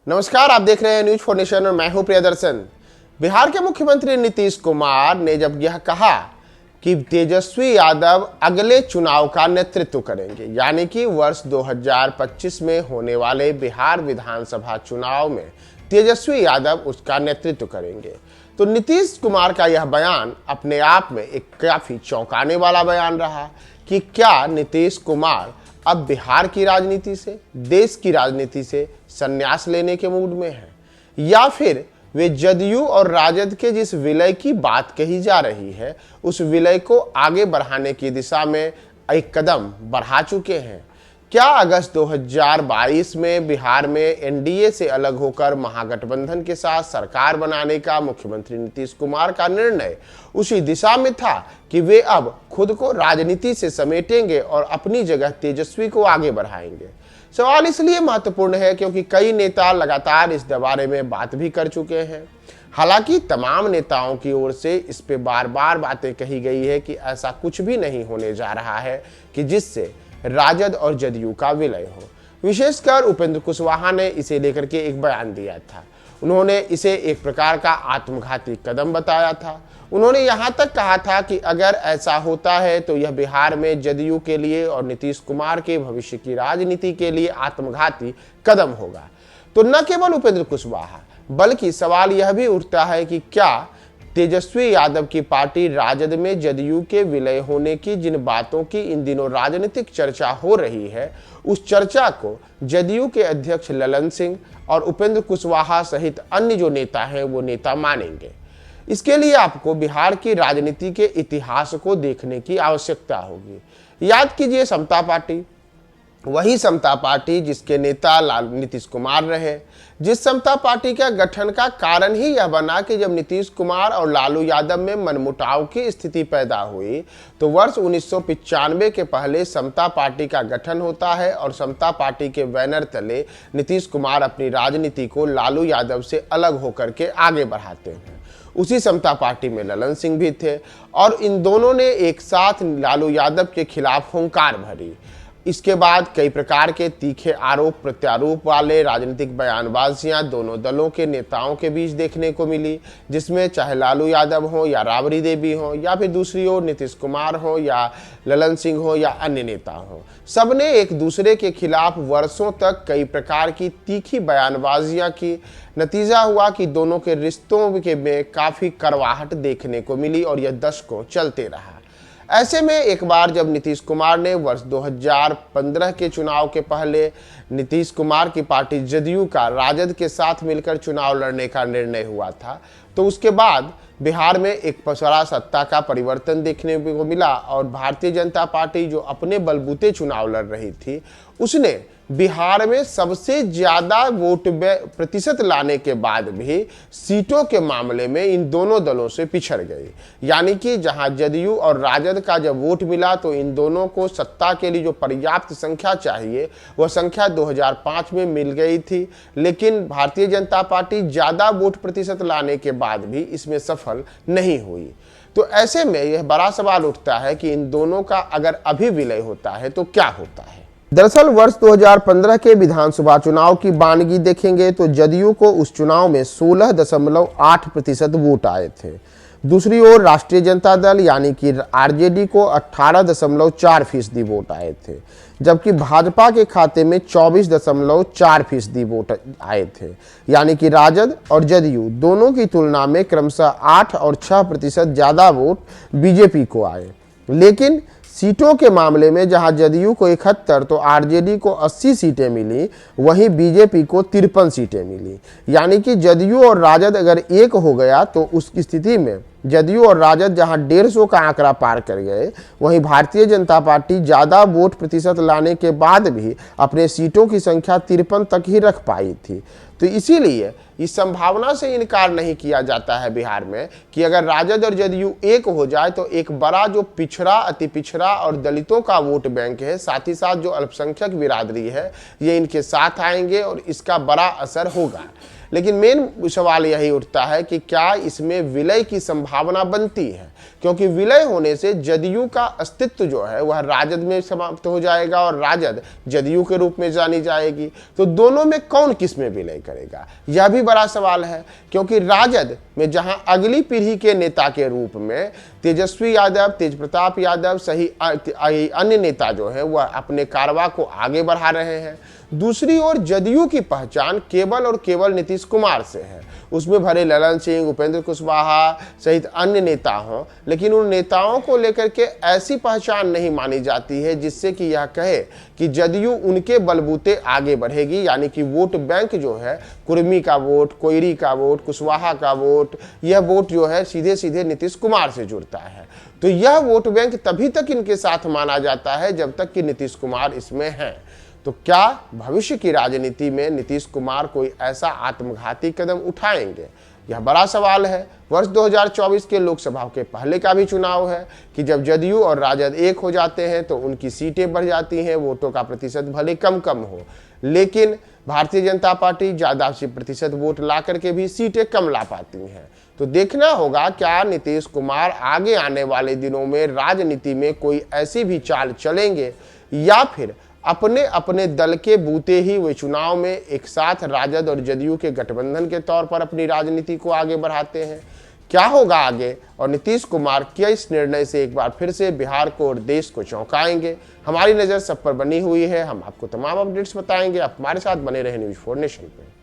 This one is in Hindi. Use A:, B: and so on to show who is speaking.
A: नमस्कार, आप देख रहे हैं न्यूज फॉर नेशन और मैं हूं प्रियदर्शन। बिहार के मुख्यमंत्री नीतीश कुमार ने जब यह कहा कि तेजस्वी यादव अगले चुनाव का नेतृत्व करेंगे, यानी कि वर्ष 2025 में होने वाले बिहार विधानसभा चुनाव में तेजस्वी यादव उसका नेतृत्व करेंगे, तो नीतीश कुमार का यह बयान अपने आप में एक काफी चौंकाने वाला बयान रहा कि क्या नीतीश कुमार अब बिहार की राजनीति से, देश की राजनीति से संन्यास लेने के मूड में हैं, या फिर वे जदयू और राजद के जिस विलय की बात कही जा रही है उस विलय को आगे बढ़ाने की दिशा में एक कदम बढ़ा चुके हैं। क्या अगस्त 2022 में बिहार में एनडीए से अलग होकर महागठबंधन के साथ सरकार बनाने का मुख्यमंत्री नीतीश कुमार का निर्णय उसी दिशा में था कि वे अब खुद को राजनीति से समेटेंगे और अपनी जगह तेजस्वी को आगे बढ़ाएंगे? सवाल इसलिए महत्वपूर्ण है क्योंकि कई नेता लगातार इस बारे में बात भी कर चुके हैं। हालांकि तमाम नेताओं की ओर से इस पे बार बार बातें कही गई है कि ऐसा कुछ भी नहीं होने जा रहा है कि जिससे राजद और जदयू का विलय हो। विशेषकर उपेंद्र कुशवाहा ने इसे लेकर के एक बयान दिया था। उन्होंने इसे एक प्रकार का आत्मघाती कदम बताया था। उन्होंने यहाँ तक कहा था कि अगर ऐसा होता है तो यह बिहार में जदयू के लिए और नीतीश कुमार के भविष्य की राजनीति के लिए आत्मघाती कदम होगा। तो न केवल उपेंद्र कुशवाहा बल्कि सवाल यह भी उठता है कि क्या तेजस्वी यादव की पार्टी राजद में जदयू के विलय होने की जिन बातों की इन दिनों राजनीतिक चर्चा हो रही है उस चर्चा को जदयू के अध्यक्ष ललन सिंह और उपेंद्र कुशवाहा सहित अन्य जो नेता हैं वो नेता मानेंगे? इसके लिए आपको बिहार की राजनीति के इतिहास को देखने की आवश्यकता होगी। याद कीजिए, समता पार्टी, वही समता पार्टी जिसके नेता नीतीश कुमार रहे, जिस समता पार्टी का गठन का कारण ही यह बना कि जब नीतीश कुमार और लालू यादव में मनमुटाव की स्थिति पैदा हुई तो वर्ष 1995 के पहले समता पार्टी का गठन होता है और समता पार्टी के बैनर तले नीतीश कुमार अपनी राजनीति को लालू यादव से अलग होकर के आगे बढ़ाते हैं। उसी समता पार्टी में ललन सिंह भी थे और इन दोनों ने एक साथ लालू यादव के खिलाफ हुंकार भरी। इसके बाद कई प्रकार के तीखे आरोप प्रत्यारोप वाले राजनीतिक बयानबाजियां दोनों दलों के नेताओं के बीच देखने को मिली, जिसमें चाहे लालू यादव हो या राबड़ी देवी हो या फिर दूसरी ओर नीतीश कुमार हो या ललन सिंह हो या अन्य नेता हो, सबने एक दूसरे के खिलाफ वर्षों तक कई प्रकार की तीखी बयानबाजियां की। नतीजा हुआ कि दोनों के रिश्तों के में काफी कड़वाहट देखने को मिली और यह दशकों चलते रहा। ऐसे में एक बार जब नीतीश कुमार ने वर्ष 2015 के चुनाव के पहले नीतीश कुमार की पार्टी जदयू का राजद के साथ मिलकर चुनाव लड़ने का निर्णय हुआ था, तो उसके बाद बिहार में एक बड़ा सत्ता का परिवर्तन देखने को मिला और भारतीय जनता पार्टी जो अपने बलबूते चुनाव लड़ रही थी उसने बिहार में सबसे ज्यादा वोट प्रतिशत लाने के बाद भी सीटों के मामले में इन दोनों दलों से पिछड़ गई। यानी कि जहां जदयू और राजद का जब वोट मिला तो इन दोनों को सत्ता के लिए जो पर्याप्त संख्या चाहिए वह संख्या 2005 में मिल गई थी, लेकिन भारतीय जनता पार्टी ज्यादा वोट प्रतिशत लाने के बाद भी इसमें सफल नहीं हुई। तो ऐसे में यह बड़ा सवाल उठता है कि इन दोनों का अगर अभी विलय होता है तो क्या होता है? दरअसल वर्ष 2015 के विधानसभा चुनाव की बानगी देखेंगे तो जदयू को उस चुनाव में 16.8% वोट आए थे। दूसरी ओर राष्ट्रीय जनता दल यानी कि आरजेडी को 18.4% वोट आए थे, जबकि भाजपा के खाते में 24.4% वोट आए थे। यानी कि राजद और जदयू दोनों की तुलना में क्रमशः 8 और 6% ज्यादा वोट बीजेपी को आए। लेकिन सीटों के मामले में जहां जदयू को 71 तो आरजेडी को 80 सीटें मिली, वहीं बीजेपी को 53 सीटें मिली। यानी कि जदयू और राजद अगर एक हो गया तो उस स्थिति में जदयू और राजद जहां 150 का आंकड़ा पार कर गए, वहीं भारतीय जनता पार्टी ज्यादा वोट प्रतिशत लाने के बाद भी अपने सीटों की संख्या 53 तक ही रख पाई थी। तो इसीलिए इस संभावना से इनकार नहीं किया जाता है बिहार में कि अगर राजद और जदयू एक हो जाए तो एक बड़ा जो पिछड़ा, अति पिछड़ा और दलितों का वोट बैंक है, साथ ही साथ जो अल्पसंख्यक बिरादरी है, ये इनके साथ आएंगे और इसका बड़ा असर होगा। लेकिन मेन सवाल यही उठता है कि क्या इसमें विलय की संभावना बनती है, क्योंकि विलय होने से जदयू का अस्तित्व जो है वह राजद में समाप्त हो जाएगा और राजद जदयू के रूप में जानी जाएगी। तो दोनों में कौन किस में विलय करेगा, यह भी बड़ा सवाल है, क्योंकि राजद में जहां अगली पीढ़ी के नेता के रूप में तेजस्वी यादव, तेज प्रताप यादव सही अन्य नेता जो है वह अपने कारवा को आगे बढ़ा रहे हैं, दूसरी ओर जदयू की पहचान केवल और केवल नीतीश कुमार से है। उसमें भरे ललन सिंह, उपेंद्र कुशवाहा सहित अन्य नेता हों, लेकिन उन नेताओं को लेकर के ऐसी पहचान नहीं मानी जाती है जिससे कि यह कहे कि जदयू उनके बलबूते आगे बढ़ेगी। यानी कि वोट बैंक जो है, कुर्मी का वोट, कोयरी का वोट, कुशवाहा का वोट, यह वोट जो है सीधे सीधे नीतीश कुमार से जुड़ता है। तो यह वोट बैंक तभी तक इनके साथ माना जाता है जब तक कि नीतीश कुमार इसमें हैं। तो क्या भविष्य की राजनीति में नीतीश कुमार कोई ऐसा आत्मघाती कदम उठाएंगे, यह बड़ा सवाल है। वर्ष 2024 के लोकसभा के पहले का भी चुनाव है कि जब जदयू और राजद एक हो जाते हैं तो उनकी सीटें बढ़ जाती हैं, वोटों का प्रतिशत भले कम हो, लेकिन भारतीय जनता पार्टी ज़्यादा प्रतिशत वोट ला करके भी सीटें कम ला पाती हैं। तो देखना होगा क्या नीतीश कुमार आगे आने वाले दिनों में राजनीति में कोई ऐसी भी चाल चलेंगे या फिर अपने अपने दल के बूते ही वे चुनाव में एक साथ राजद और जदयू के गठबंधन के तौर पर अपनी राजनीति को आगे बढ़ाते हैं। क्या होगा आगे, और नीतीश कुमार क्या इस निर्णय से एक बार फिर से बिहार को और देश को चौंकाएंगे, हमारी नज़र सब पर बनी हुई है। हम आपको तमाम अपडेट्स बताएंगे। आप हमारे साथ बने रहे न्यूज़ 4 नेशन पे।